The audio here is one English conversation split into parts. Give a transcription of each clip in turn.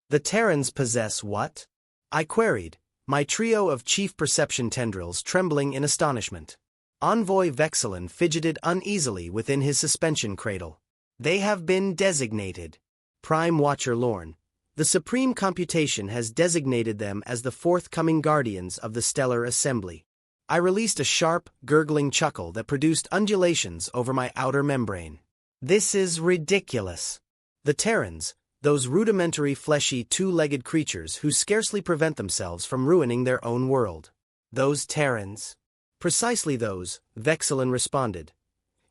The Terrans possess what? I queried, my trio of chief perception tendrils trembling in astonishment. Envoy Vexilin fidgeted uneasily within his suspension cradle. They have been designated. Prime Watcher Lorne, the Supreme Computation has designated them as the forthcoming guardians of the Stellar Assembly. I released a sharp, gurgling chuckle that produced undulations over my outer membrane. This is ridiculous. The Terrans, those rudimentary fleshy two-legged creatures who scarcely prevent themselves from ruining their own world. Those Terrans. Precisely those, Vexilin responded.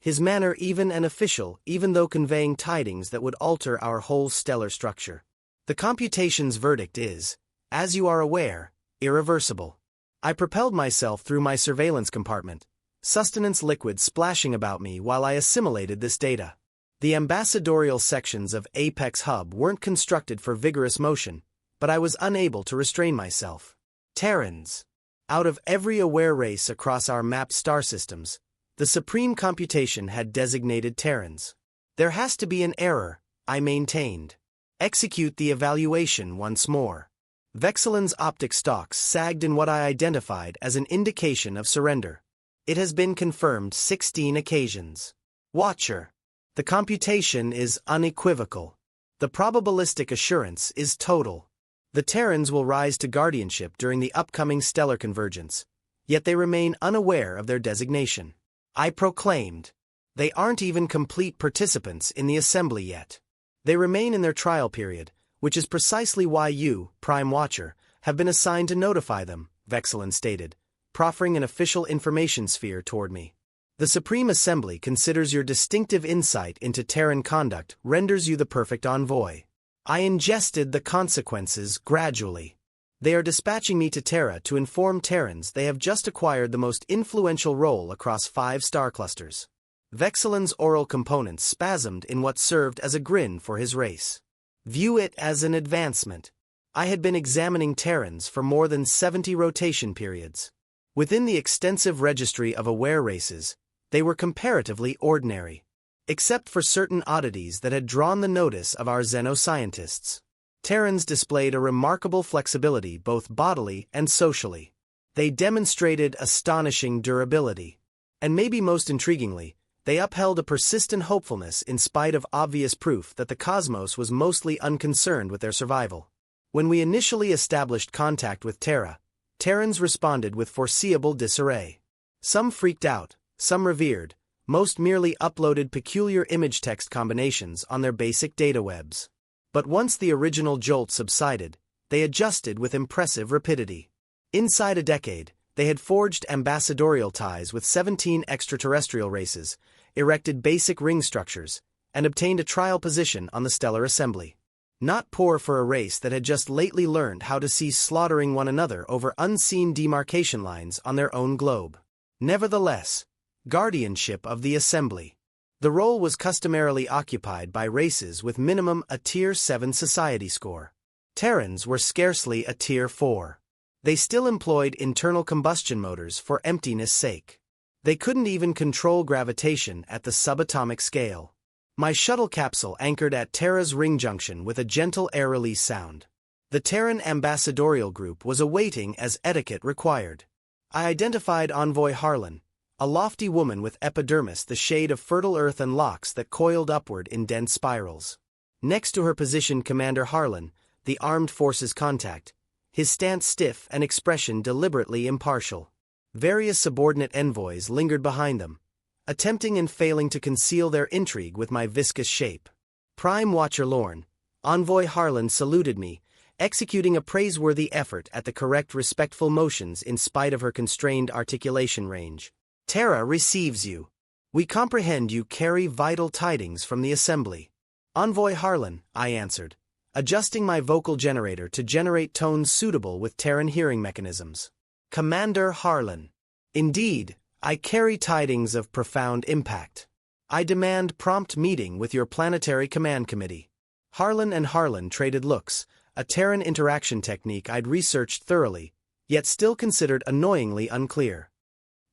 His manner even and official, even though conveying tidings that would alter our whole stellar structure. The computation's verdict is, as you are aware, irreversible. I propelled myself through my surveillance compartment, sustenance liquid splashing about me while I assimilated this data. The ambassadorial sections of Apex Hub weren't constructed for vigorous motion, but I was unable to restrain myself. Terrans. Out of every aware race across our mapped star systems, the Supreme Computation had designated Terrans. There has to be an error, I maintained. Execute the evaluation once more. Vexilin's optic stalks sagged in what I identified as an indication of surrender. It has been confirmed 16 occasions. Watcher. The computation is unequivocal. The probabilistic assurance is total. The Terrans will rise to guardianship during the upcoming stellar convergence, yet they remain unaware of their designation. I proclaimed. They aren't even complete participants in the assembly yet. They remain in their trial period, which is precisely why you, Prime Watcher, have been assigned to notify them, Vexilin stated, proffering an official information sphere toward me. The Supreme Assembly considers your distinctive insight into Terran conduct renders you the perfect envoy. I ingested the consequences gradually. They are dispatching me to Terra to inform Terrans they have just acquired the most influential role across 5 star clusters. Vexilin's oral components spasmed in what served as a grin for his race. View it as an advancement. I had been examining Terrans for more than 70 rotation periods. Within the extensive registry of aware races, they were comparatively ordinary, except for certain oddities that had drawn the notice of our xenoscientists. Terrans displayed a remarkable flexibility both bodily and socially. They demonstrated astonishing durability. And maybe most intriguingly, they upheld a persistent hopefulness in spite of obvious proof that the cosmos was mostly unconcerned with their survival. When we initially established contact with Terra, Terrans responded with foreseeable disarray. Some freaked out, some revered, most merely uploaded peculiar image-text combinations on their basic data webs. But once the original jolt subsided, they adjusted with impressive rapidity. Inside a decade, they had forged ambassadorial ties with 17 extraterrestrial races, erected basic ring structures, and obtained a trial position on the Stellar Assembly. Not poor for a race that had just lately learned how to cease slaughtering one another over unseen demarcation lines on their own globe. Nevertheless, guardianship of the Assembly. The role was customarily occupied by races with minimum a Tier 7 society score. Terrans were scarcely a Tier 4. They still employed internal combustion motors for emptiness' sake. They couldn't even control gravitation at the subatomic scale. My shuttle capsule anchored at Terra's ring junction with a gentle air release sound. The Terran ambassadorial group was awaiting as etiquette required. I identified Envoy Harlan, a lofty woman with epidermis the shade of fertile earth and locks that coiled upward in dense spirals. Next to her positioned Commander Harlan, the armed forces contact, his stance stiff and expression deliberately impartial. Various subordinate envoys lingered behind them, attempting and failing to conceal their intrigue with my viscous shape. Prime Watcher Lorne, Envoy Harlan saluted me, executing a praiseworthy effort at the correct respectful motions in spite of her constrained articulation range. Terra receives you. We comprehend you carry vital tidings from the Assembly. Envoy Harlan, I answered, adjusting my vocal generator to generate tones suitable with Terran hearing mechanisms. Commander Harlan. Indeed, I carry tidings of profound impact. I demand prompt meeting with your planetary command committee. Harlan and Harlan traded looks, a Terran interaction technique I'd researched thoroughly, yet still considered annoyingly unclear.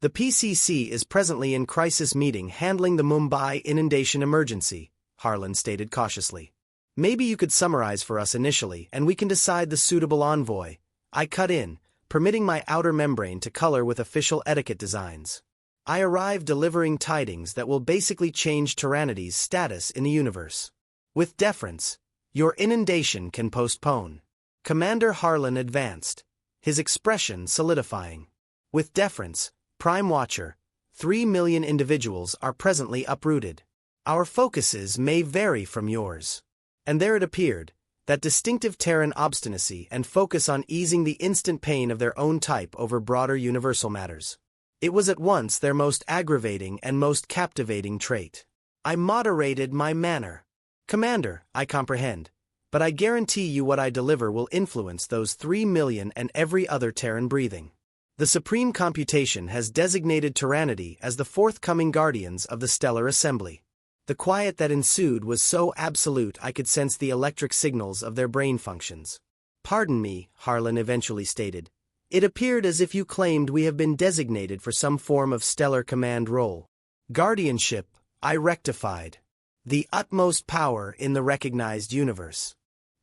The PCC is presently in crisis meeting handling the Mumbai inundation emergency, Harlan stated cautiously. Maybe you could summarize for us initially, and we can decide the suitable envoy. I cut in, permitting my outer membrane to color with official etiquette designs. I arrive delivering tidings that will basically change Tyrannity's status in the universe. With deference, your inundation can postpone. Commander Harlan advanced, his expression solidifying. With deference, Prime Watcher, 3 million individuals are presently uprooted. Our focuses may vary from yours. And there it appeared, that distinctive Terran obstinacy and focus on easing the instant pain of their own type over broader universal matters. It was at once their most aggravating and most captivating trait. I moderated my manner. Commander, I comprehend, but I guarantee you what I deliver will influence those 3 million and every other Terran breathing. The Supreme Computation has designated Tyrannity as the forthcoming guardians of the Stellar Assembly. The quiet that ensued was so absolute I could sense the electric signals of their brain functions. Pardon me, Harlan eventually stated. It appeared as if you claimed we have been designated for some form of stellar command role. Guardianship, I rectified. The utmost power in the recognized universe.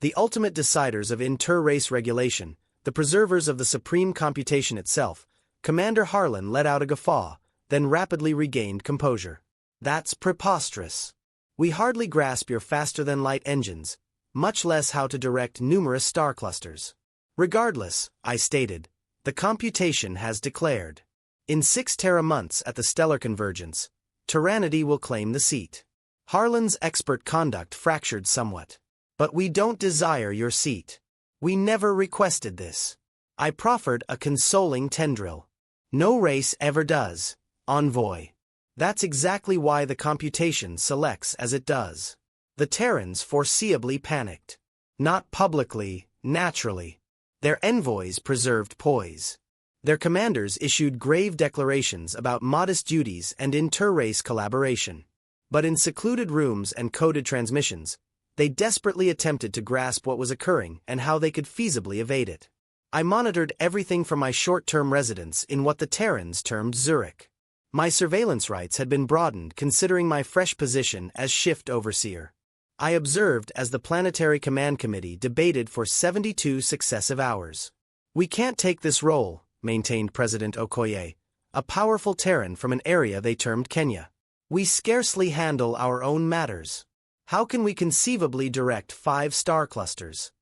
The ultimate deciders of inter-race regulation, the preservers of the Supreme Computation itself, Commander Harlan let out a guffaw, then rapidly regained composure. That's preposterous. We hardly grasp your faster-than-light engines, much less how to direct numerous star clusters. Regardless, I stated, the computation has declared. In 6 Terra months at the stellar convergence, Tyrannity will claim the seat. Harlan's expert conduct fractured somewhat. But we don't desire your seat. We never requested this. I proffered a consoling tendril. No race ever does, envoy. That's exactly why the computation selects as it does. The Terrans foreseeably panicked. Not publicly, naturally. Their envoys preserved poise. Their commanders issued grave declarations about modest duties and inter-race collaboration. But in secluded rooms and coded transmissions, they desperately attempted to grasp what was occurring and how they could feasibly evade it. I monitored everything from my short-term residence in what the Terrans termed Zurich. My surveillance rights had been broadened considering my fresh position as Shift Overseer. I observed as the Planetary Command Committee debated for 72 successive hours. We can't take this role, maintained President Okoye, a powerful Terran from an area they termed Kenya. We scarcely handle our own matters. How can we conceivably direct 5 star clusters?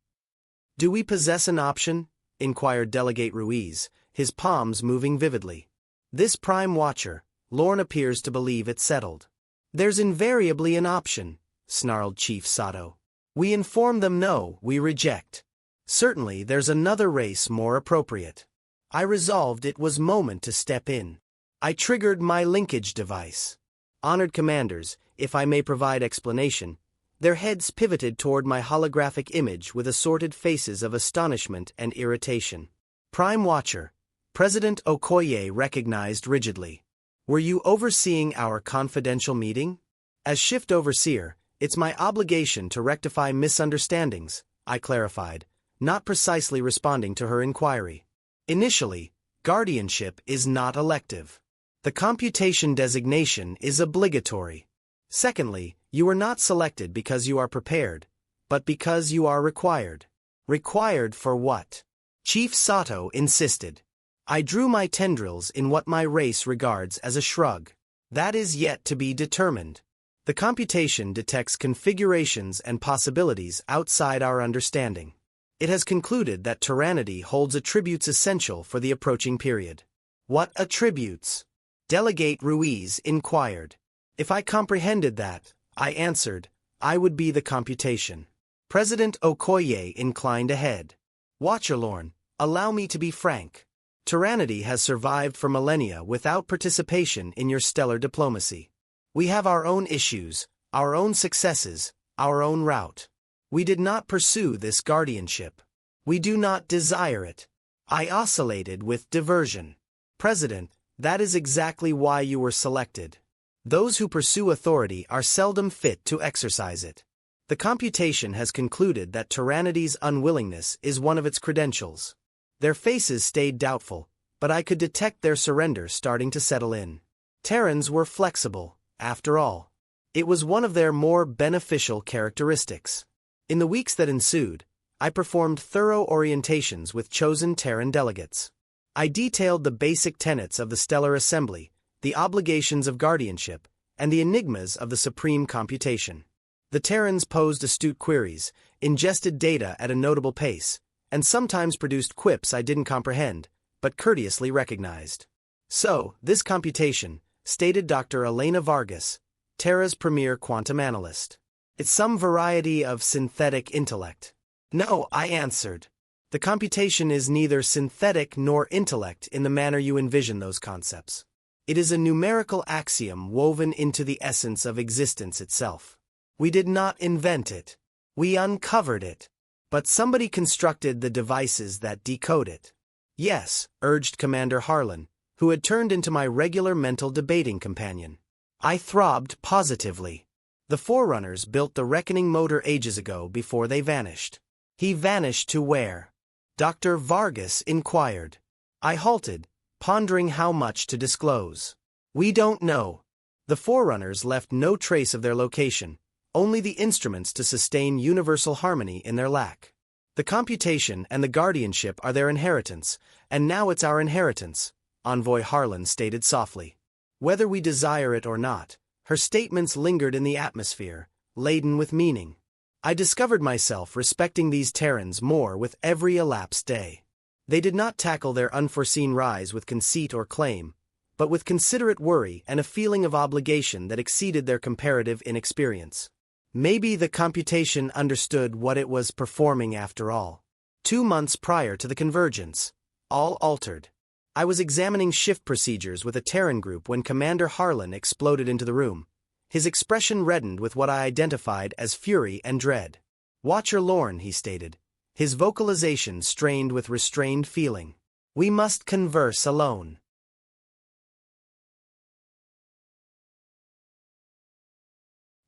Do we possess an option? Inquired Delegate Ruiz, his palms moving vividly. This Prime Watcher, Lorne appears to believe it's settled. There's invariably an option, snarled Chief Sato. We inform them no, we reject. Certainly there's another race more appropriate. I resolved it was moment to step in. I triggered my linkage device. Honored commanders, if I may provide explanation, their heads pivoted toward my holographic image with assorted faces of astonishment and irritation. Prime Watcher, President Okoye recognized rigidly. Were you overseeing our confidential meeting? As Shift Overseer, it's my obligation to rectify misunderstandings, I clarified, not precisely responding to her inquiry. Initially, guardianship is not elective. The computation designation is obligatory. Secondly, you are not selected because you are prepared, but because you are required. Required for what? Chief Sato insisted. I drew my tendrils in what my race regards as a shrug. That is yet to be determined. The computation detects configurations and possibilities outside our understanding. It has concluded that Tyrannity holds attributes essential for the approaching period. What attributes? Delegate Ruiz inquired. If I comprehended that, I answered, I would be the computation. President Okoye inclined a head. Watcher Lorne, allow me to be frank. Tyrannity has survived for millennia without participation in your stellar diplomacy. We have our own issues, our own successes, our own route. We did not pursue this guardianship. We do not desire it. I oscillated with diversion. President, that is exactly why you were selected. Those who pursue authority are seldom fit to exercise it. The computation has concluded that Tyrannity's unwillingness is one of its credentials. Their faces stayed doubtful, but I could detect their surrender starting to settle in. Terrans were flexible, after all. It was one of their more beneficial characteristics. In the weeks that ensued, I performed thorough orientations with chosen Terran delegates. I detailed the basic tenets of the Stellar Assembly, the obligations of guardianship, and the enigmas of the supreme computation. The Terrans posed astute queries, ingested data at a notable pace, and sometimes produced quips I didn't comprehend, but courteously recognized. So, this computation, stated Dr. Elena Vargas, Terra's premier quantum analyst. It's some variety of synthetic intellect. No, I answered. The computation is neither synthetic nor intellect in the manner you envision those concepts. It is a numerical axiom woven into the essence of existence itself. We did not invent it. We uncovered it. But somebody constructed the devices that decode it. Yes, urged Commander Harlan, who had turned into my regular mental debating companion. I throbbed positively. The Forerunners built the reckoning motor ages ago before they vanished. He vanished to where? Dr. Vargas inquired. I halted, pondering how much to disclose. We don't know. The Forerunners left no trace of their location, only the instruments to sustain universal harmony in their lack. The computation and the guardianship are their inheritance, and now it's our inheritance, Envoy Harlan stated softly. Whether we desire it or not, her statements lingered in the atmosphere, laden with meaning. I discovered myself respecting these Terrans more with every elapsed day. They did not tackle their unforeseen rise with conceit or claim, but with considerate worry and a feeling of obligation that exceeded their comparative inexperience. Maybe the computation understood what it was performing after all. 2 months prior to the convergence, all altered. I was examining shift procedures with a Terran group when Commander Harlan exploded into the room. His expression reddened with what I identified as fury and dread. Watcher Lorne, he stated, his vocalization strained with restrained feeling. We must converse alone.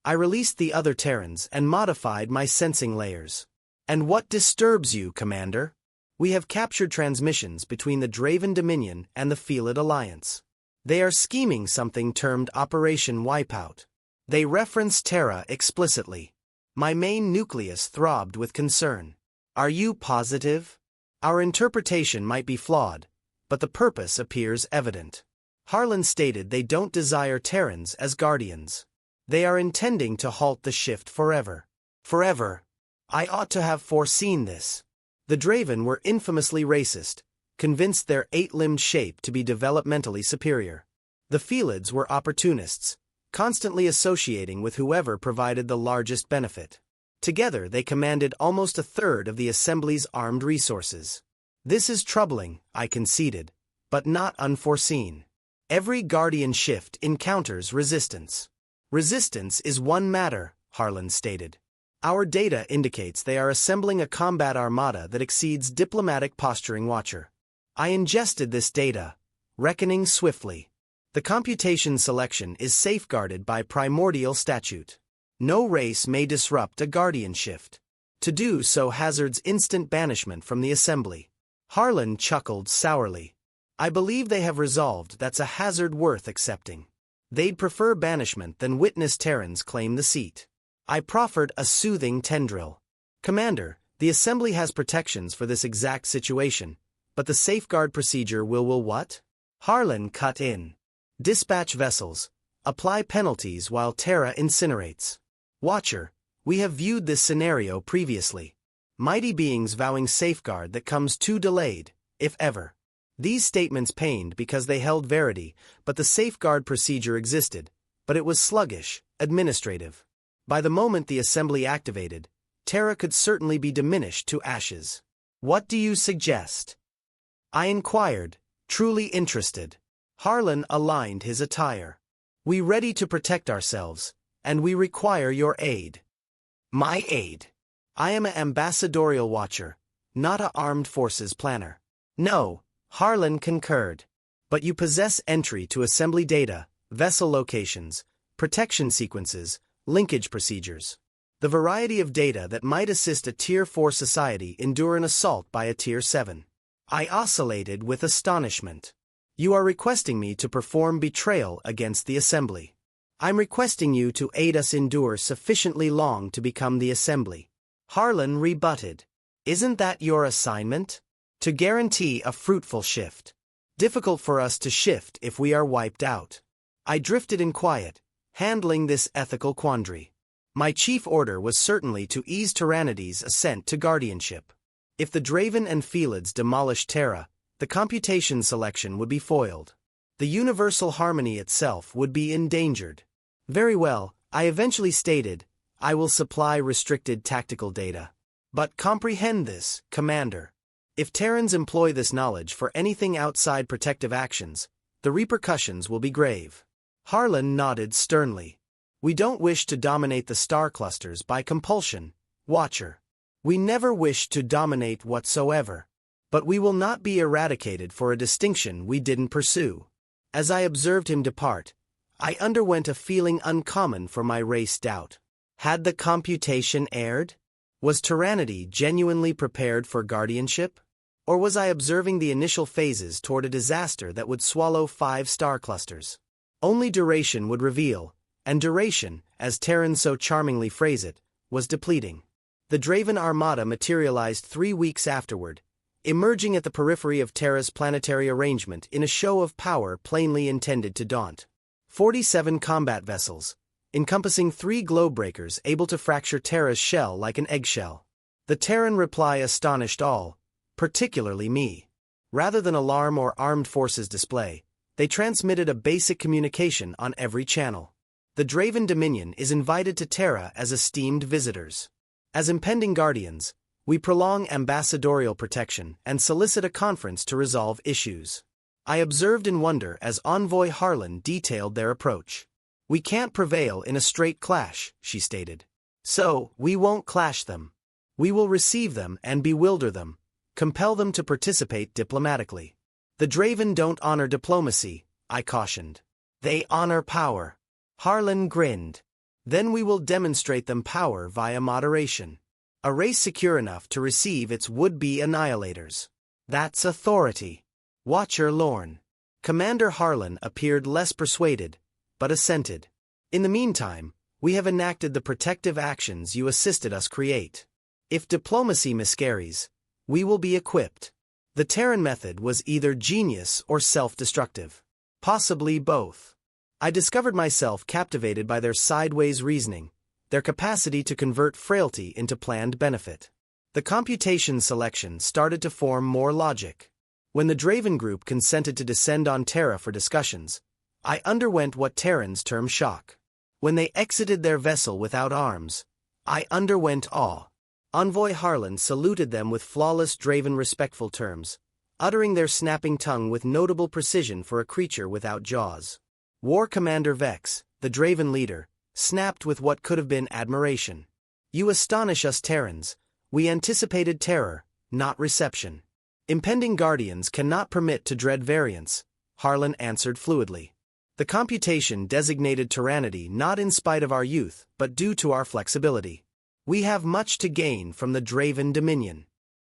I released the other Terrans and modified my sensing layers. And what disturbs you, Commander? We have captured transmissions between the Draven Dominion and the Felid Alliance. They are scheming something termed Operation Wipeout. They reference Terra explicitly. My main nucleus throbbed with concern. Are you positive? Our interpretation might be flawed, but the purpose appears evident. Harlan stated they don't desire Terrans as guardians. They are intending to halt the shift forever. Forever. I ought to have foreseen this. The Draven were infamously racist, convinced their 8-limbed shape to be developmentally superior. The Felids were opportunists, constantly associating with whoever provided the largest benefit. Together they commanded almost a third of the Assembly's armed resources. This is troubling, I conceded, but not unforeseen. Every Guardian shift encounters resistance. Resistance is one matter, Harlan stated. Our data indicates they are assembling a combat armada that exceeds diplomatic posturing Watcher. I ingested this data, reckoning swiftly. The computation selection is safeguarded by primordial statute. No race may disrupt a Guardian shift. To do so hazards instant banishment from the Assembly. Harlan chuckled sourly. I believe they have resolved that's a hazard worth accepting. They'd prefer banishment than witness Terrans claim the seat. I proffered a soothing tendril. Commander, the Assembly has protections for this exact situation, but the safeguard procedure will what? Harlan cut in. Dispatch vessels. Apply penalties while Terra incinerates. Watcher, we have viewed this scenario previously. Mighty beings vowing safeguard that comes too delayed, if ever. These statements pained because they held verity, but the safeguard procedure existed, but it was sluggish, administrative. By the moment the Assembly activated, Terra could certainly be diminished to ashes. What do you suggest? I inquired, truly interested. Harlan aligned his attire. We ready to protect ourselves, and we require your aid. My aid? I am an ambassadorial watcher, not a armed forces planner. No, Harlan concurred. But you possess entry to Assembly data, vessel locations, protection sequences, linkage procedures. The variety of data that might assist a Tier 4 society endure an assault by a Tier 7. I oscillated with astonishment. You are requesting me to perform betrayal against the Assembly. I'm requesting you to aid us endure sufficiently long to become the Assembly. Harlan rebutted. Isn't that your assignment? To guarantee a fruitful shift. Difficult for us to shift if we are wiped out. I drifted in quiet, handling this ethical quandary. My chief order was certainly to ease Tyrannides' ascent to guardianship. If the Draven and Felids demolished Terra, the computation selection would be foiled. The universal harmony itself would be endangered. Very well, I eventually stated, I will supply restricted tactical data. But comprehend this, Commander. If Terrans employ this knowledge for anything outside protective actions, the repercussions will be grave. Harlan nodded sternly. We don't wish to dominate the star clusters by compulsion, Watcher. We never wished to dominate whatsoever. But we will not be eradicated for a distinction we didn't pursue. As I observed him depart, I underwent a feeling uncommon for my race doubt. Had the computation erred? Was Tyrannidy genuinely prepared for guardianship? Or was I observing the initial phases toward a disaster that would swallow 5 star clusters? Only duration would reveal, and duration, as Terrans so charmingly phrase it, was depleting. The Draven Armada materialized 3 weeks afterward, emerging at the periphery of Terra's planetary arrangement in a show of power plainly intended to daunt. 47 combat vessels, encompassing 3 globe breakers able to fracture Terra's shell like an eggshell. The Terran reply astonished all, particularly me. Rather than alarm or armed forces display, they transmitted a basic communication on every channel. The Draven Dominion is invited to Terra as esteemed visitors. As impending guardians, we prolong ambassadorial protection and solicit a conference to resolve issues. I observed in wonder as Envoy Harlan detailed their approach. We can't prevail in a straight clash, she stated. So, we won't clash them. We will receive them and bewilder them, compel them to participate diplomatically. The Draven don't honor diplomacy, I cautioned. They honor power. Harlan grinned. Then we will demonstrate them power via moderation. A race secure enough to receive its would-be annihilators. That's authority. Watcher Lorne. Commander Harlan appeared less persuaded, but assented. In the meantime, we have enacted the protective actions you assisted us create. If diplomacy miscarries, we will be equipped. The Terran method was either genius or self-destructive. Possibly both. I discovered myself captivated by their sideways reasoning, their capacity to convert frailty into planned benefit. The computation selection started to form more logic. When the Draven group consented to descend on Terra for discussions, I underwent what Terrans term shock. When they exited their vessel without arms, I underwent awe. Envoy Harlan saluted them with flawless Draven respectful terms, uttering their snapping tongue with notable precision for a creature without jaws. War Commander Vex, the Draven leader, snapped with what could have been admiration. You astonish us Terrans. We anticipated terror, not reception. Impending guardians cannot permit to dread variance, Harlan answered fluidly. The computation designated Tyrannidy not in spite of our youth, but due to our flexibility. We have much to gain from the Draven Dominion.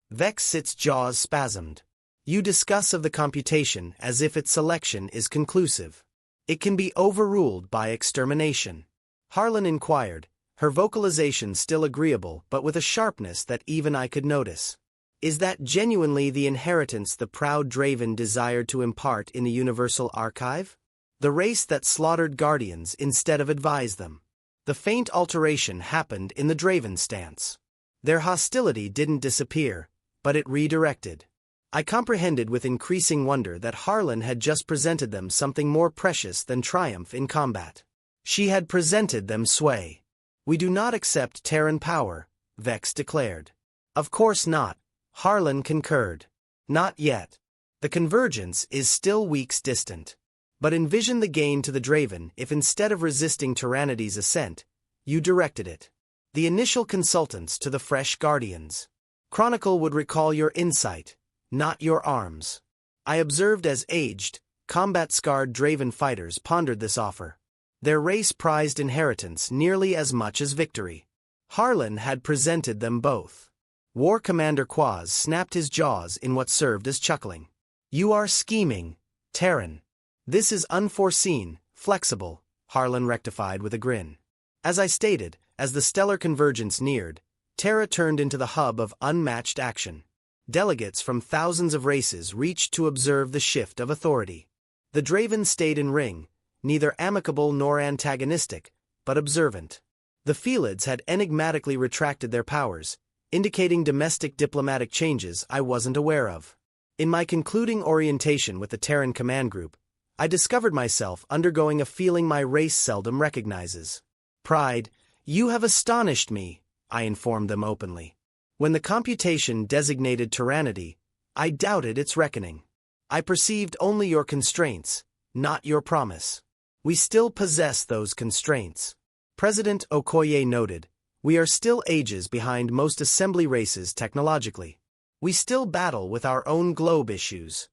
Vex its jaws spasmed. You discuss of the computation as if its selection is conclusive. It can be overruled by extermination. Harlan inquired, her vocalization still agreeable but with a sharpness that even I could notice. Is that genuinely the inheritance the proud Draven desired to impart in the Universal Archive? The race that slaughtered guardians instead of advised them. The faint alteration happened in the Draven stance. Their hostility didn't disappear, but it redirected. I comprehended with increasing wonder that Harlan had just presented them something more precious than triumph in combat. She had presented them sway. We do not accept Terran power, Vex declared. Of course not, Harlan concurred. Not yet. The convergence is still weeks distant. But envision the gain to the Draven if instead of resisting Tyrannidy's ascent, you directed it. The initial consultants to the fresh guardians. Chronicle would recall your insight, not your arms. I observed as aged, combat-scarred Draven fighters pondered this offer. Their race prized inheritance nearly as much as victory. Harlan had presented them both. War Commander Quaz snapped his jaws in what served as chuckling. You are scheming, Terran. This is unforeseen, flexible, Harlan rectified with a grin. As I stated, as the stellar convergence neared, Terra turned into the hub of unmatched action. Delegates from thousands of races reached to observe the shift of authority. The Draven stayed in ring, neither amicable nor antagonistic, but observant. The Felids had enigmatically retracted their powers, indicating domestic diplomatic changes I wasn't aware of. In my concluding orientation with the Terran Command Group, I discovered myself undergoing a feeling my race seldom recognizes. Pride. "You have astonished me," I informed them openly. When the computation designated Tyrannity, I doubted its reckoning. I perceived only your constraints, not your promise. We still possess those constraints. President Okoye noted, "We are still ages behind most assembly races technologically. We still battle with our own globe issues."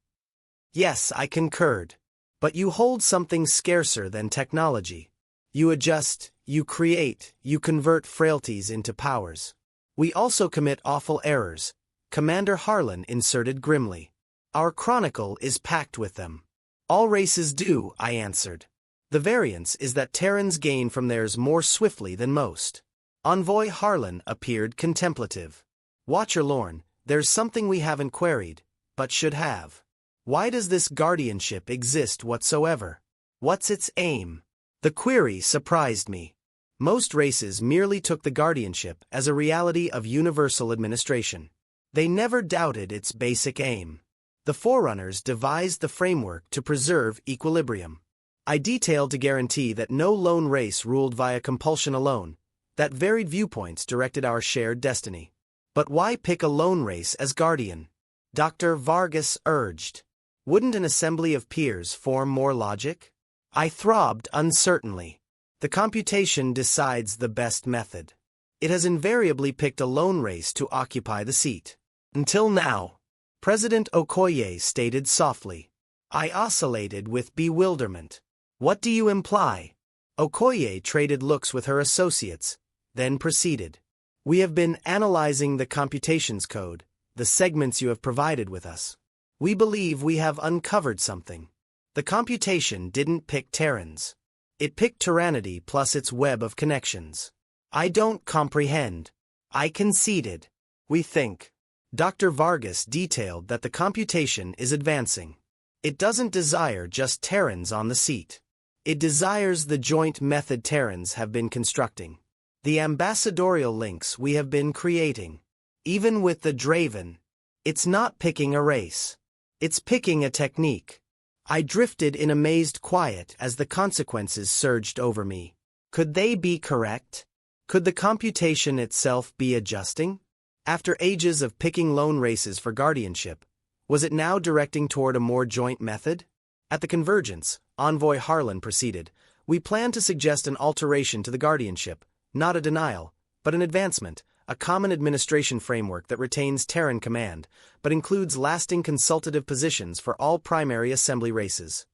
Yes, I concurred. But you hold something scarcer than technology. You adjust, you create, you convert frailties into powers. We also commit awful errors, Commander Harlan inserted grimly. Our chronicle is packed with them. All races do, I answered. The variance is that Terrans gain from theirs more swiftly than most. Envoy Harlan appeared contemplative. Watcher Lorne, there's something we haven't queried, but should have. Why does this guardianship exist whatsoever? What's its aim? The query surprised me. Most races merely took the guardianship as a reality of universal administration. They never doubted its basic aim. The Forerunners devised the framework to preserve equilibrium. I detailed to guarantee that no lone race ruled via compulsion alone, that varied viewpoints directed our shared destiny. But why pick a lone race as guardian? Dr. Vargas urged. Wouldn't an assembly of peers form more logic? I throbbed uncertainly. The computation decides the best method. It has invariably picked a lone race to occupy the seat. Until now, President Okoye stated softly. I oscillated with bewilderment. What do you imply? Okoye traded looks with her associates, then proceeded. We have been analyzing the computations code, the segments you have provided with us. We believe we have uncovered something. The computation didn't pick Terrans. It picked Tyrannity plus its web of connections. I don't comprehend. I conceded. We think. Dr. Vargas detailed that the computation is advancing. It doesn't desire just Terrans on the seat. It desires the joint method Terrans have been constructing. The ambassadorial links we have been creating. Even with the Draven, it's not picking a race. It's picking a technique. I drifted in amazed quiet as the consequences surged over me. Could they be correct? Could the computation itself be adjusting? After ages of picking lone races for guardianship, was it now directing toward a more joint method? At the convergence, Envoy Harlan proceeded, we plan to suggest an alteration to the guardianship, not a denial, but an advancement, a common administration framework that retains Terran command, but includes lasting consultative positions for all primary assembly races.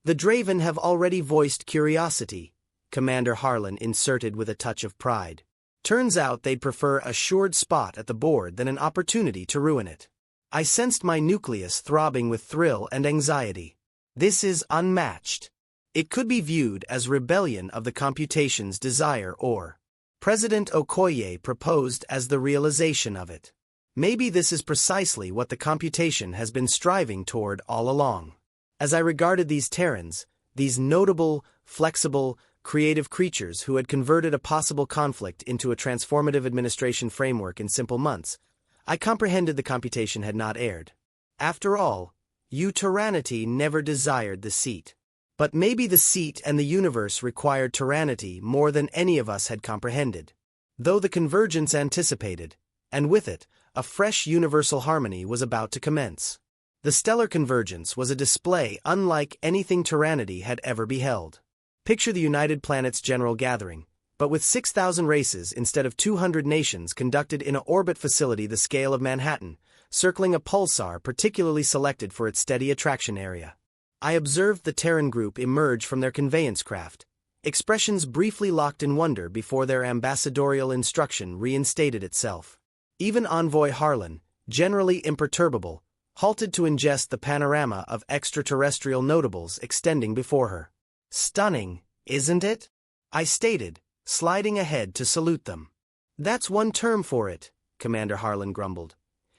The Draven have already voiced curiosity, Commander Harlan inserted with a touch of pride. Turns out they'd prefer a assured spot at the board than an opportunity to ruin it. I sensed my nucleus throbbing with thrill and anxiety. This is unmatched. It could be viewed as rebellion of the computation's desire or President Okoye proposed as the realization of it. Maybe this is precisely what the computation has been striving toward all along. As I regarded these Terrans, these notable, flexible, creative creatures who had converted a possible conflict into a transformative administration framework in simple months, I comprehended the computation had not erred. After all, Tyrannity never desired the seat. But maybe the seat and the universe required Tyrannity more than any of us had comprehended. Though the convergence anticipated, and with it, a fresh universal harmony was about to commence. The stellar convergence was a display unlike anything Tyrannity had ever beheld. Picture the United Planets General Gathering, but with 6,000 races instead of 200 nations conducted in an orbit facility the scale of Manhattan, circling a pulsar particularly selected for its steady attraction area. I observed the Terran group emerge from their conveyance craft, expressions briefly locked in wonder before their ambassadorial instruction reinstated itself. Even Envoy Harlan, generally imperturbable, halted to ingest the panorama of extraterrestrial notables extending before her. Stunning, isn't it? I stated, sliding ahead to salute them. That's one term for it, Commander Harlan grumbled,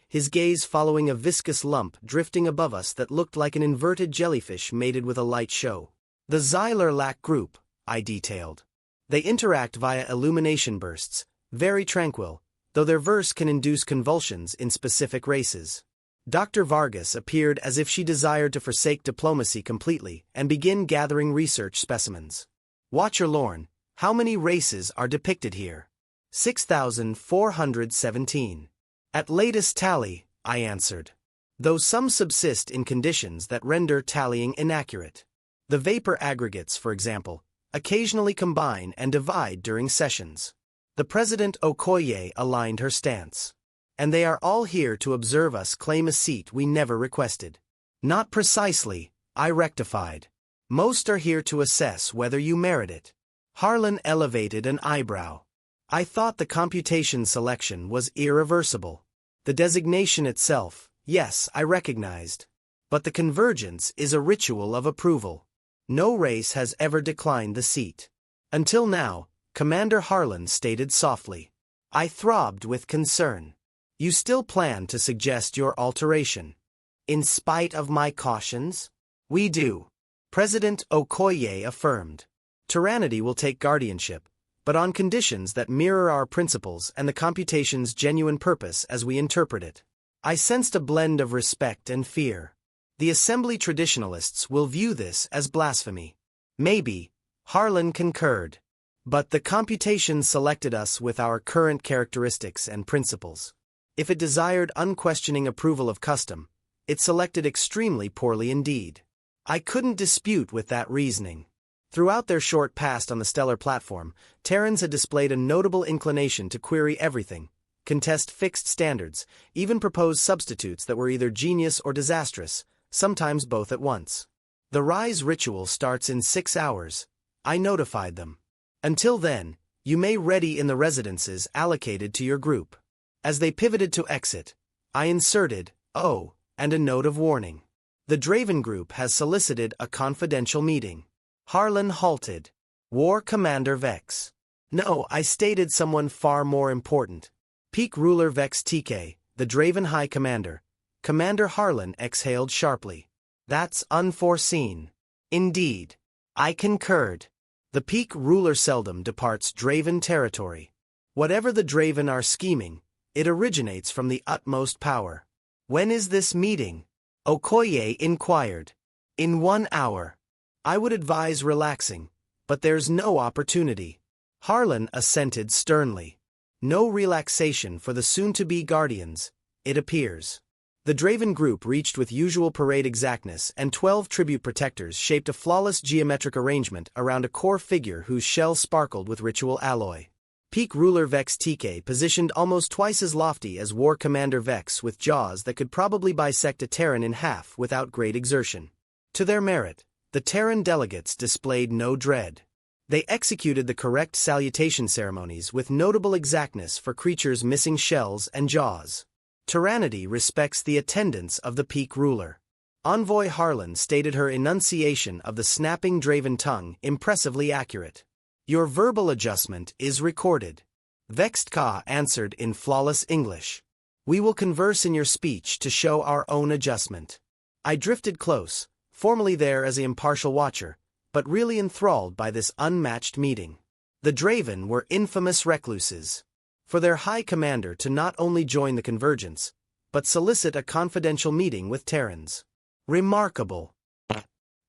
his gaze following a viscous lump drifting above us that looked like an inverted jellyfish mated with a light show. The Xyler-Lac group, I detailed. They interact via illumination bursts, very tranquil, though their verse can induce convulsions in specific races. Dr. Vargas appeared as if she desired to forsake diplomacy completely and begin gathering research specimens. Watcher Lorne, how many races are depicted here? 6,417. At latest tally, I answered. Though some subsist in conditions that render tallying inaccurate. The vapor aggregates, for example, occasionally combine and divide during sessions. The President Okoye aligned her stance. And they are all here to observe us claim a seat we never requested. Not precisely, I rectified. Most are here to assess whether you merit it. Harlan elevated an eyebrow. I thought the computation selection was irreversible. The designation itself, yes, I recognized. But the convergence is a ritual of approval. No race has ever declined the seat. Until now, Commander Harlan stated softly. I throbbed with concern. You still plan to suggest your alteration? In spite of my cautions? We do. President Okoye affirmed. Tyranny will take guardianship, but on conditions that mirror our principles and the computation's genuine purpose as we interpret it. I sensed a blend of respect and fear. The Assembly traditionalists will view this as blasphemy. Maybe, Harlan concurred. But the computation selected us with our current characteristics and principles. If it desired unquestioning approval of custom, it selected extremely poorly indeed. I couldn't dispute with that reasoning. Throughout their short past on the stellar platform, Terrans had displayed a notable inclination to query everything, contest fixed standards, even propose substitutes that were either genius or disastrous, sometimes both at once. The Rise ritual starts in 6 hours. I notified them. Until then, you may ready in the residences allocated to your group. As they pivoted to exit, I inserted, oh, and a note of warning. The Draven group has solicited a confidential meeting. Harlan halted. War Commander Vex. No, I stated someone far more important. Peak Ruler Vex TK, the Draven High Commander. Commander Harlan exhaled sharply. That's unforeseen. Indeed. I concurred. The Peak Ruler seldom departs Draven territory. Whatever the Draven are scheming, it originates from the utmost power. When is this meeting? Okoye inquired. In 1 hour. I would advise relaxing, but there's no opportunity. Harlan assented sternly. No relaxation for the soon-to-be Guardians, it appears. The Draven group reached with usual parade exactness, and 12 tribute protectors shaped a flawless geometric arrangement around a core figure whose shell sparkled with ritual alloy. Peak Ruler Vex TK positioned almost twice as lofty as War Commander Vex with jaws that could probably bisect a Terran in half without great exertion. To their merit, the Terran delegates displayed no dread. They executed the correct salutation ceremonies with notable exactness for creatures missing shells and jaws. Tyranny respects the attendance of the Peak Ruler. Envoy Harlan stated her enunciation of the snapping Draven tongue impressively accurate. Your verbal adjustment is recorded. Vexed Ka answered in flawless English. We will converse in your speech to show our own adjustment. I drifted close, formally there as an impartial watcher, but really enthralled by this unmatched meeting. The Draven were infamous recluses. For their high commander to not only join the convergence, but solicit a confidential meeting with Terrans. Remarkable.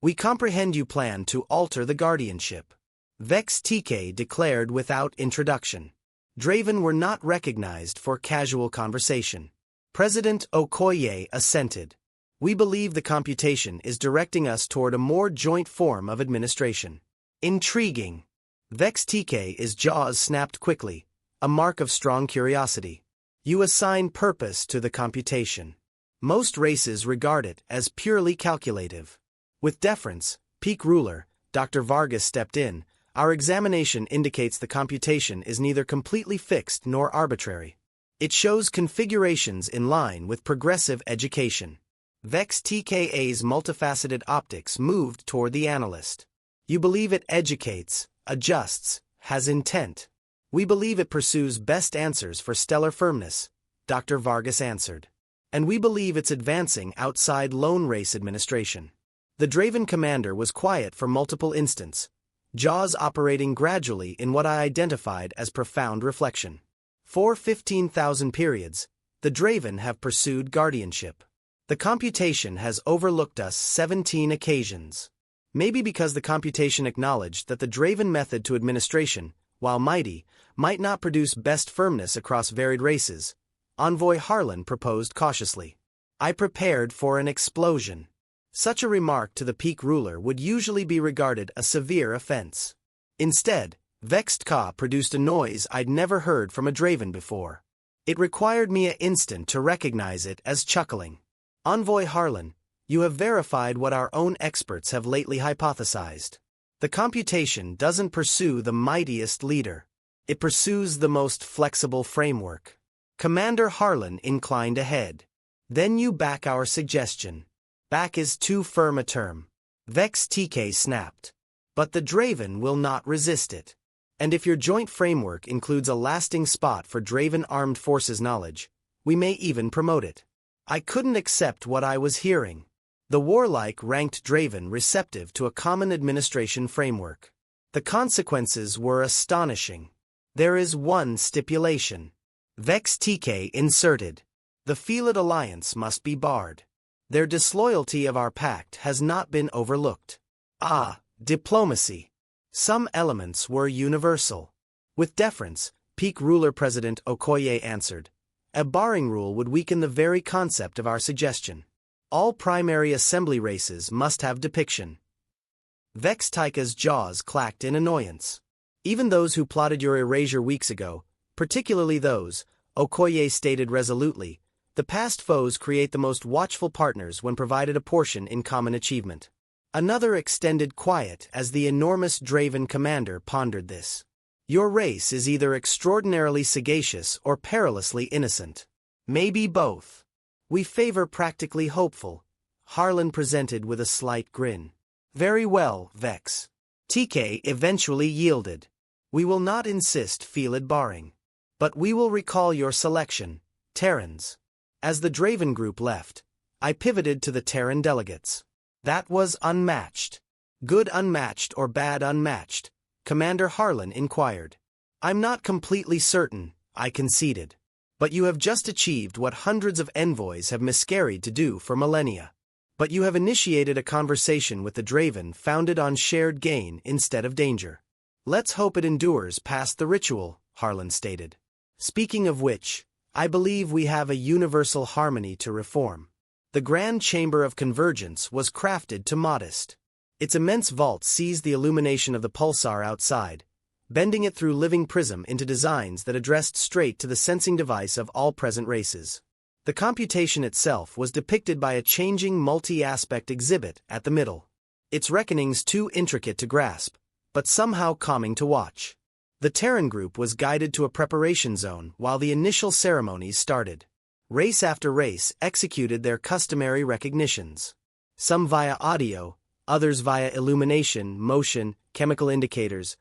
We comprehend you plan to alter the guardianship. Vex TK declared without introduction. Draven were not recognized for casual conversation. President Okoye assented. We believe the computation is directing us toward a more joint form of administration. Intriguing. Vex TK's jaws snapped quickly, a mark of strong curiosity. You assign purpose to the computation. Most races regard it as purely calculative. With deference, Peak Ruler, Dr. Vargas stepped in. Our examination indicates the computation is neither completely fixed nor arbitrary. It shows configurations in line with progressive education. Vex TKA's multifaceted optics moved toward the analyst. You believe it educates, adjusts, has intent. We believe it pursues best answers for stellar firmness, Dr. Vargas answered. And we believe it's advancing outside lone race administration. The Draven commander was quiet for multiple instants, jaws operating gradually in what I identified as profound reflection. For 15,000 periods, the Draven have pursued guardianship. The computation has overlooked us 17 occasions. Maybe because the computation acknowledged that the Draven method to administration, while mighty, might not produce best firmness across varied races, Envoy Harlan proposed cautiously. I prepared for an explosion. Such a remark to the peak ruler would usually be regarded a severe offense. Instead, Vexed Ka produced a noise I'd never heard from a Draven before. It required me an instant to recognize it as chuckling. Envoy Harlan, you have verified what our own experts have lately hypothesized. The computation doesn't pursue the mightiest leader. It pursues the most flexible framework. Commander Harlan inclined a head. Then you back our suggestion. Back is too firm a term. Vex TK snapped. But the Draven will not resist it. And if your joint framework includes a lasting spot for Draven Armed Forces knowledge, we may even promote it. I couldn't accept what I was hearing. The warlike ranked Draven receptive to a common administration framework. The consequences were astonishing. There is one stipulation. Vex TK inserted. The Felid Alliance must be barred. Their disloyalty of our pact has not been overlooked. Ah, diplomacy. Some elements were universal. With deference, Peak Ruler President Okoye answered. A barring rule would weaken the very concept of our suggestion. All primary assembly races must have depiction. Vex Tyka's jaws clacked in annoyance. Even those who plotted your erasure weeks ago, particularly those, Okoye stated resolutely, the past foes create the most watchful partners when provided a portion in common achievement. Another extended quiet as the enormous Draven commander pondered this. Your race is either extraordinarily sagacious or perilously innocent. Maybe both. We favor practically hopeful, Harlan presented with a slight grin. Very well, Vex. TK eventually yielded. We will not insist Felid barring. But we will recall your selection, Terrans. As the Draven group left, I pivoted to the Terran delegates. That was unmatched. Good unmatched or bad unmatched? Commander Harlan inquired. I'm not completely certain, I conceded. But you have just achieved what hundreds of envoys have miscarried to do for millennia. But you have initiated a conversation with the Draven founded on shared gain instead of danger. Let's hope it endures past the ritual, Harlan stated. Speaking of which, I believe we have a universal harmony to reform. The Grand Chamber of Convergence was crafted to modest. Its immense vault seized the illumination of the pulsar outside, bending it through living prism into designs that addressed straight to the sensing device of all present races. The computation itself was depicted by a changing multi-aspect exhibit at the middle. Its reckonings too intricate to grasp, but somehow calming to watch. The Terran group was guided to a preparation zone while the initial ceremonies started. Race after race executed their customary recognitions. Some via audio, others via illumination, motion, chemical indicators,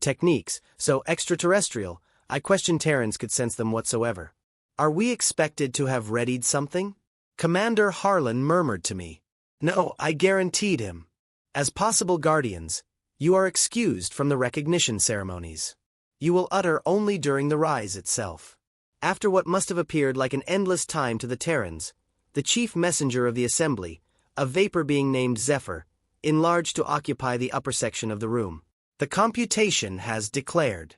techniques, so extraterrestrial, I question Terrans could sense them whatsoever. Are we expected to have readied something? Commander Harlan murmured to me. No, I guaranteed him. As possible guardians, you are excused from the recognition ceremonies. You will utter only during the rise itself. After what must have appeared like an endless time to the Terrans, the chief messenger of the assembly, a vapor being named Zephyr, enlarged to occupy the upper section of the room. The computation has declared.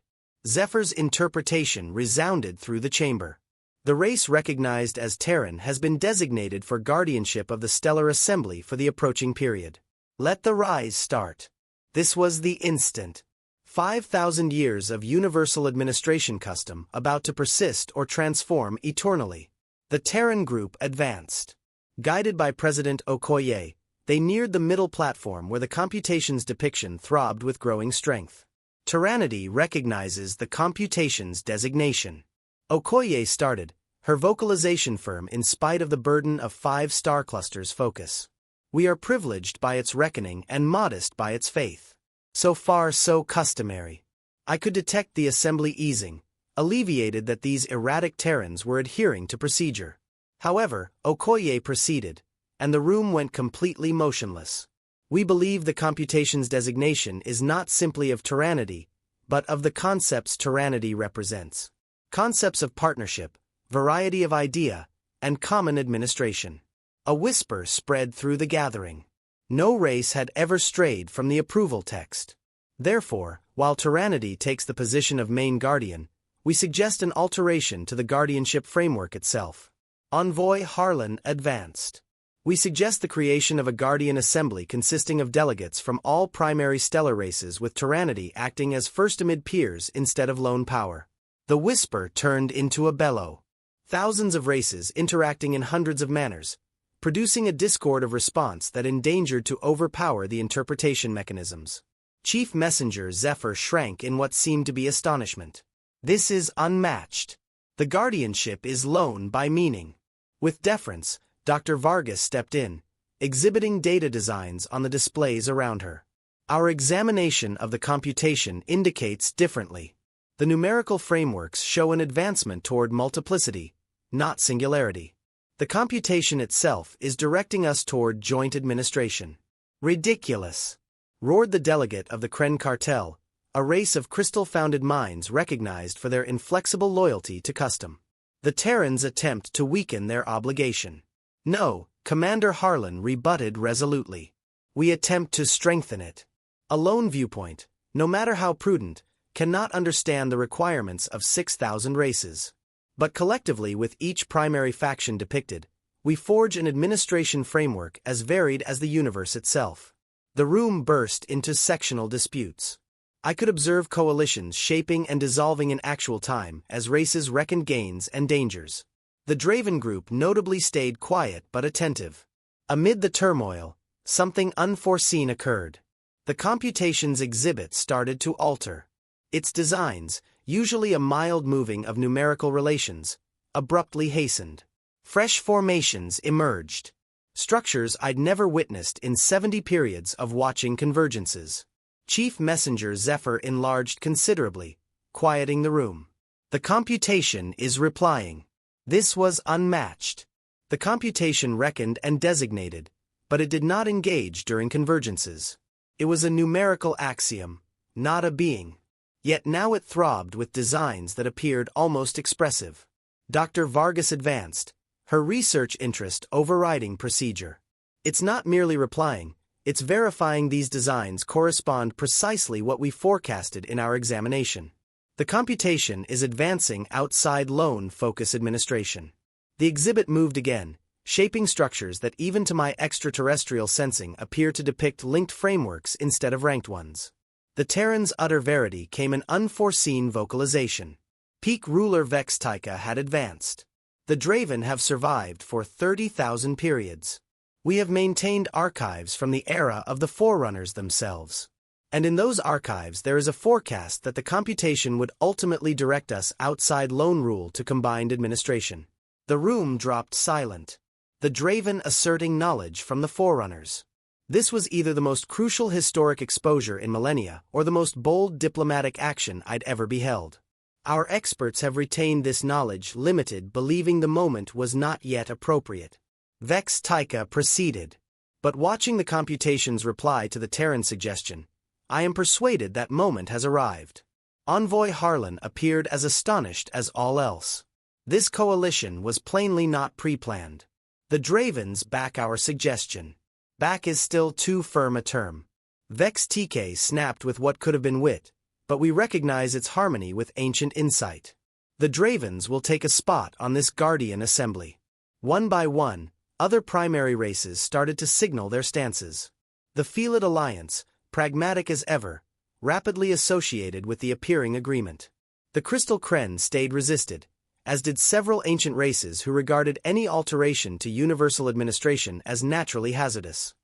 Zephyr's interpretation resounded through the chamber. The race recognized as Terran has been designated for guardianship of the stellar assembly for the approaching period. Let the rise start. This was the instant. 5,000 years of universal administration custom about to persist or transform eternally. The Terran group advanced. Guided by President Okoye, they neared the middle platform where the computation's depiction throbbed with growing strength. Tyrannity recognizes the computation's designation. Okoye started, her vocalization firm in spite of the burden of 5 star clusters' focus. We are privileged by its reckoning and modest by its faith. So far so customary. I could detect the assembly easing, alleviated that these erratic Terrans were adhering to procedure. However, Okoye proceeded, and the room went completely motionless. We believe the computation's designation is not simply of tyrannity, but of the concepts tyrannity represents. Concepts of partnership, variety of idea, and common administration. A whisper spread through the gathering. No race had ever strayed from the approval text. Therefore, while tyrannity takes the position of main guardian, we suggest an alteration to the guardianship framework itself. Envoy Harlan advanced. We suggest the creation of a guardian assembly consisting of delegates from all primary stellar races with tyrannity acting as first amid peers instead of lone power. The whisper turned into a bellow. Thousands of races interacting in hundreds of manners, producing a discord of response that endangered to overpower the interpretation mechanisms. Chief Messenger Zephyr shrank in what seemed to be astonishment. This is unmatched. The guardianship is lone by meaning. With deference, Dr. Vargas stepped in, exhibiting data designs on the displays around her. Our examination of the computation indicates differently. The numerical frameworks show an advancement toward multiplicity, not singularity. The computation itself is directing us toward joint administration. Ridiculous! Roared the delegate of the Kren cartel, a race of crystal-founded minds recognized for their inflexible loyalty to custom. The Terrans attempt to weaken their obligation. No, Commander Harlan rebutted resolutely. We attempt to strengthen it. A lone viewpoint, no matter how prudent, cannot understand the requirements of 6,000 races. But collectively, with each primary faction depicted, we forge an administration framework as varied as the universe itself. The room burst into sectional disputes. I could observe coalitions shaping and dissolving in actual time as races reckoned gains and dangers. The Draven group notably stayed quiet but attentive. Amid the turmoil, something unforeseen occurred. The computation's exhibit started to alter. Its designs, usually a mild moving of numerical relations, abruptly hastened. Fresh formations emerged. Structures I'd never witnessed in 70 periods of watching convergences. Chief Messenger Zephyr enlarged considerably, quieting the room. The computation is replying. This was unmatched. The computation reckoned and designated, but it did not engage during convergences. It was a numerical axiom, not a being. Yet now it throbbed with designs that appeared almost expressive. Dr. Vargas advanced, her research interest overriding procedure. It's not merely replying, it's verifying these designs correspond precisely what we forecasted in our examination. The computation is advancing outside lone focus administration. The exhibit moved again, shaping structures that even to my extraterrestrial sensing appear to depict linked frameworks instead of ranked ones. The Terran's utter verity came an unforeseen vocalization. Peak ruler Vex Tycha had advanced. The Draven have survived for 30,000 periods. We have maintained archives from the era of the Forerunners themselves. And in those archives there is a forecast that the computation would ultimately direct us outside lone rule to combined administration. The room dropped silent. The Draven asserting knowledge from the Forerunners. This was either the most crucial historic exposure in millennia or the most bold diplomatic action I'd ever beheld. Our experts have retained this knowledge limited, believing the moment was not yet appropriate. Vex Tycha proceeded. But watching the computation's reply to the Terran suggestion, I am persuaded that moment has arrived. Envoy Harlan appeared as astonished as all else. This coalition was plainly not pre-planned. The Dravens back our suggestion. Back is still too firm a term. Vex TK snapped with what could have been wit, but we recognize its harmony with ancient insight. The Dravens will take a spot on this Guardian Assembly. One by one, other primary races started to signal their stances. The Felid Alliance, pragmatic as ever, rapidly associated with the appearing agreement. The Crystal Kren stayed resisted, as did several ancient races who regarded any alteration to universal administration as naturally hazardous.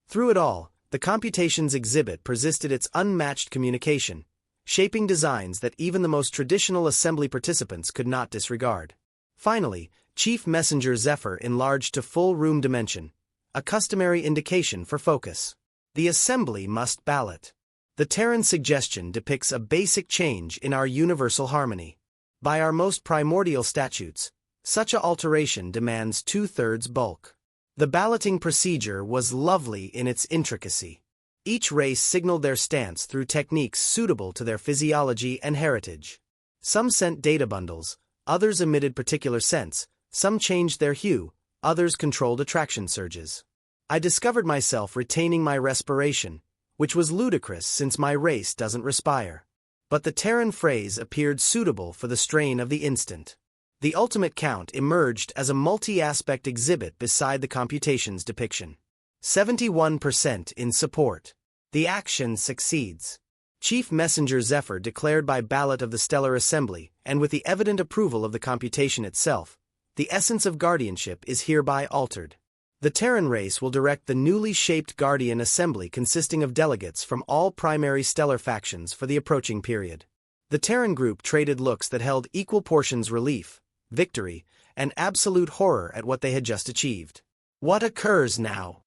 Through it all, the computation's exhibit persisted its unmatched communication, shaping designs that even the most traditional assembly participants could not disregard. Finally, Chief Messenger Zephyr enlarged to full room dimension, a customary indication for focus. The assembly must ballot. The Terran suggestion depicts a basic change in our universal harmony. By our most primordial statutes, such a alteration demands 2/3 bulk. The balloting procedure was lovely in its intricacy. Each race signaled their stance through techniques suitable to their physiology and heritage. Some sent data bundles, others emitted particular scents, some changed their hue, others controlled attraction surges. I discovered myself retaining my respiration, which was ludicrous since my race doesn't respire. But the Terran phrase appeared suitable for the strain of the instant. The ultimate count emerged as a multi-aspect exhibit beside the computation's depiction. 71% in support. The action succeeds. Chief Messenger Zephyr declared by ballot of the Stellar Assembly, and with the evident approval of the computation itself, the essence of guardianship is hereby altered. The Terran race will direct the newly shaped Guardian Assembly consisting of delegates from all primary stellar factions for the approaching period. The Terran group traded looks that held equal portions relief, victory, and absolute horror at what they had just achieved. "What occurs now?"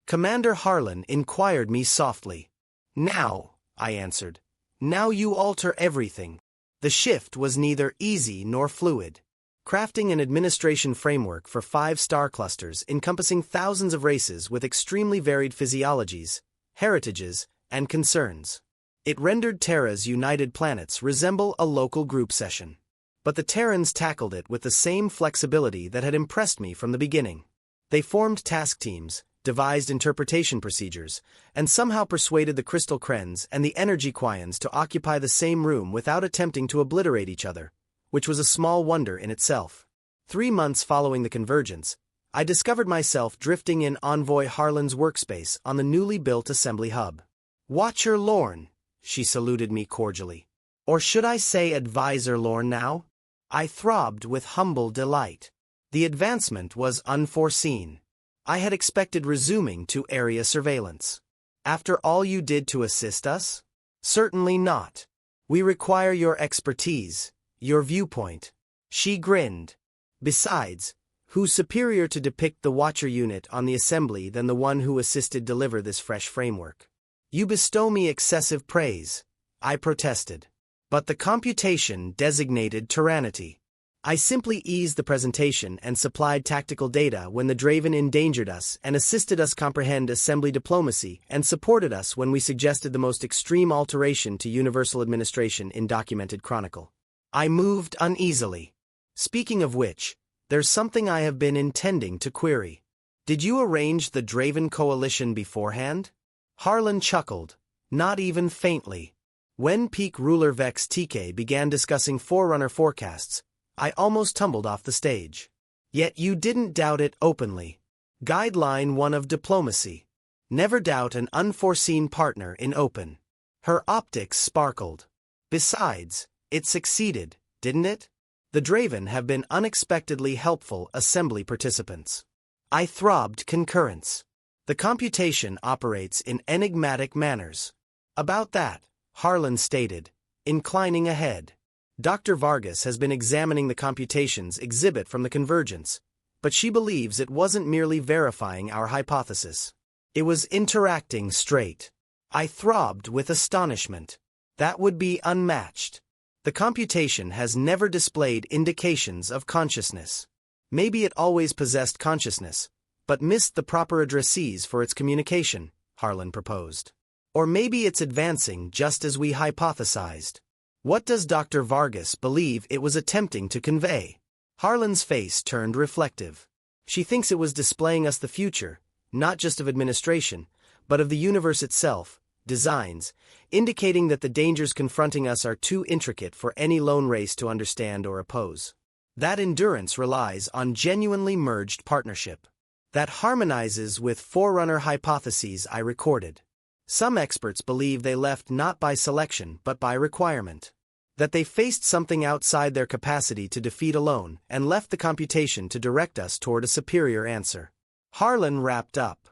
Commander Harlan inquired me softly. "Now," I answered. "Now you alter everything." The shift was neither easy nor fluid. Crafting an administration framework for 5 star clusters encompassing thousands of races with extremely varied physiologies, heritages, and concerns. It rendered Terra's united planets resemble a local group session. But the Terrans tackled it with the same flexibility that had impressed me from the beginning. They formed task teams, devised interpretation procedures, and somehow persuaded the Crystal Krens and the Energy Quians to occupy the same room without attempting to obliterate each other, which was a small wonder in itself. 3 months following the convergence, I discovered myself drifting in Envoy Harlan's workspace on the newly built assembly hub. "Watcher Lorne," she saluted me cordially. Or should I say Advisor Lorne now? I throbbed with humble delight. The advancement was unforeseen. I had expected resuming to area surveillance. "After all you did to assist us?" "Certainly not. We require your expertise, your viewpoint." She grinned. "Besides, who's superior to depict the Watcher unit on the assembly than the one who assisted deliver this fresh framework?" "You bestow me excessive praise," I protested. "But the computation designated Tyrannity. I simply eased the presentation and supplied tactical data when the Draven endangered us and assisted us comprehend assembly diplomacy and supported us when we suggested the most extreme alteration to universal administration in documented chronicle." I moved uneasily. "Speaking of which, there's something I have been intending to query. Did you arrange the Draven coalition beforehand?" Harlan chuckled, not even faintly. When Peak Ruler Vex TK began discussing Forerunner forecasts, I almost tumbled off the stage. "Yet you didn't doubt it openly. Guideline 1 of diplomacy. Never doubt an unforeseen partner in open." Her optics sparkled. "Besides, it succeeded, didn't it? The Draven have been unexpectedly helpful assembly participants." I throbbed concurrence. "The computation operates in enigmatic manners." "About that," Harlan stated, inclining ahead. "Dr. Vargas has been examining the computation's exhibit from the convergence, but she believes it wasn't merely verifying our hypothesis. It was interacting straight." I throbbed with astonishment. That would be unmatched. The computation has never displayed indications of consciousness. Maybe it always possessed consciousness, but missed the proper addressees for its communication, Harlan proposed. Or maybe it's advancing just as we hypothesized. What does Dr. Vargas believe it was attempting to convey? Harlan's face turned reflective. She thinks it was displaying us the future, not just of administration, but of the universe itself, designs, indicating that the dangers confronting us are too intricate for any lone race to understand or oppose. That endurance relies on genuinely merged partnership. That harmonizes with Forerunner hypotheses I recorded. Some experts believe they left not by selection but by requirement. That they faced something outside their capacity to defeat alone and left the computation to direct us toward a superior answer. Harlan wrapped up.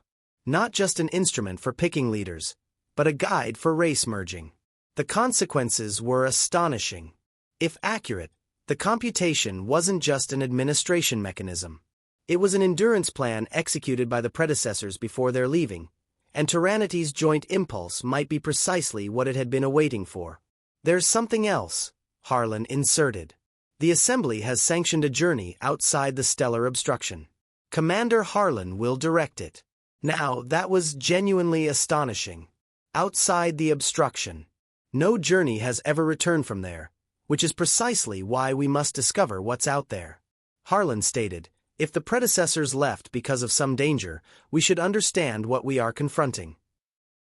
Not just an instrument for picking leaders, but a guide for race merging. The consequences were astonishing. If accurate, the computation wasn't just an administration mechanism. It was an endurance plan executed by the predecessors before their leaving, and Tyrannity's joint impulse might be precisely what it had been awaiting for. There's something else, Harlan inserted. The Assembly has sanctioned a journey outside the stellar obstruction. Commander Harlan will direct it. Now, that was genuinely astonishing. Outside the obstruction. No journey has ever returned from there, which is precisely why we must discover what's out there. Harlan stated, if the predecessors left because of some danger, we should understand what we are confronting.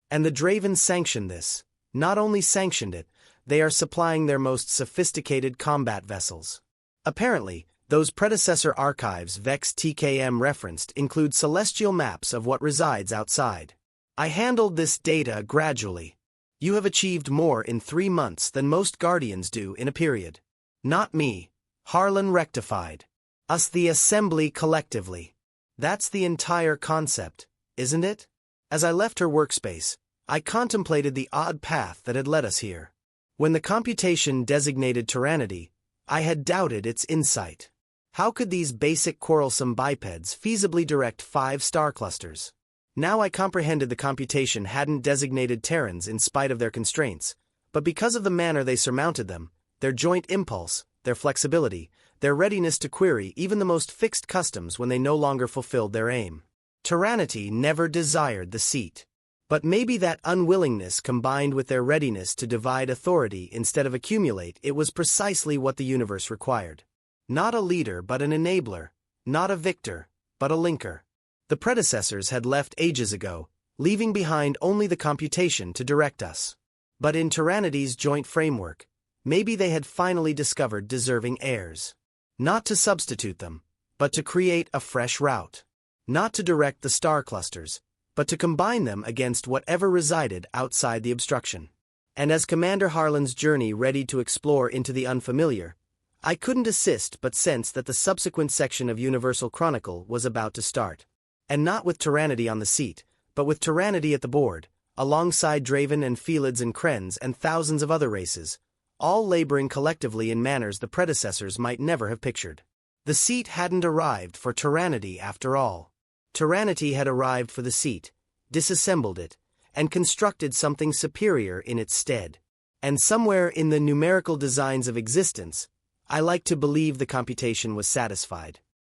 And the Draven sanctioned this. Not only sanctioned it, they are supplying their most sophisticated combat vessels. Apparently, those predecessor archives Vex TKM referenced include celestial maps of what resides outside. I handled this data gradually. You have achieved more in 3 months than most Guardians do in a period. Not me, Harlan rectified. Us the Assembly collectively. That's the entire concept, isn't it? As I left her workspace, I contemplated the odd path that had led us here. When the computation designated Tyrannity, I had doubted its insight. How could these basic quarrelsome bipeds feasibly direct 5 star clusters? Now I comprehended the computation hadn't designated Terrans in spite of their constraints, but because of the manner they surmounted them, their joint impulse, their flexibility, their readiness to query even the most fixed customs when they no longer fulfilled their aim. Tyrannity never desired the seat. But maybe that unwillingness combined with their readiness to divide authority instead of accumulate it was precisely what the universe required. Not a leader but an enabler, not a victor, but a linker. The predecessors had left ages ago, leaving behind only the computation to direct us. But in Tyrannity's joint framework, maybe they had finally discovered deserving heirs. Not to substitute them, but to create a fresh route. Not to direct the star clusters, but to combine them against whatever resided outside the obstruction. And as Commander Harlan's journey readied to explore into the unfamiliar, I couldn't assist but sense that the subsequent section of Universal Chronicle was about to start. And not with Tyrannity on the seat, but with Tyrannity at the board, alongside Draven and Felids and Krens and thousands of other races, all laboring collectively in manners the predecessors might never have pictured. The seat hadn't arrived for Tyrannity after all. Tyrannity had arrived for the seat, disassembled it, and constructed something superior in its stead. And somewhere in the numerical designs of existence, I like to believe the computation was satisfied.